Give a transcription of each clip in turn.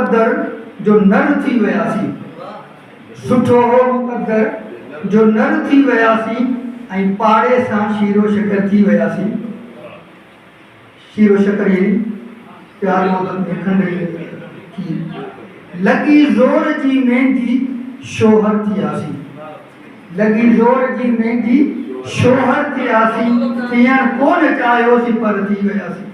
मुक़द्दर जो नर थी वियासीं, सुठो हो मुक़द्दर जो नर थी वियासीं ऐं पाड़े सां शीरो शकर थी वियासीं। शीरो शकर ये प्यार मोहब्बत में खंड थी। लगी ज़ोर जी मेहंदी शोहर थियासीं, लगी ज़ोर जी मेहंदी शोहर थियासीं, थियण कोन चाहियोसीं पर थी वियासीं।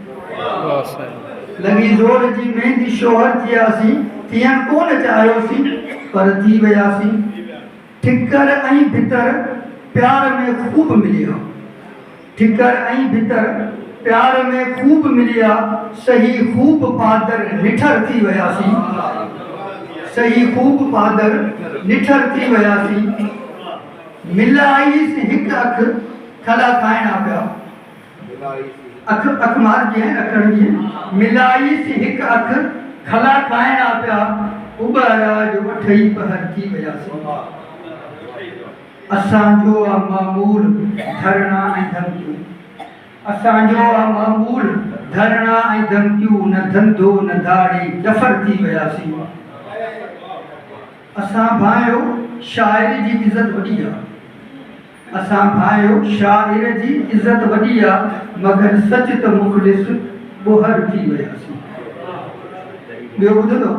लगी ज़ोर जी मेहंदी शोहर थियासीं, थियण कोन चाहियोसीं पर थी वियासीं। ठिकर ऐं भितर प्यार में खूब मिलिया, ठिकर ऐं भितर प्यार में खूब मिलिया, सही खूब पादर निठर थी वियासीं, सही खूब पादर निठर थी वियासीं। मिलाईस हिक अख खला खाइणा पिया, अख अख मार जी है अखर जी, मिलाईस हिक अख खला खाइणा पिया, उॿारा जो अठई पहर थी वियासीं। असांजो आ मामूल धरणा ऐं धमकियूं, असांजो आ मामूल धरणा ऐं धमकियूं, न धंधो न दाड़ी दफ़र थी वियासीं। असां भाइयो शाइर जी इज़त वॾी आहे, असां भाइयो शाइर जी इज़त वॾी आहे, मगर सच त मुख़लिस ॿोहर थी वियासीं। ॿियो ॿुधंदो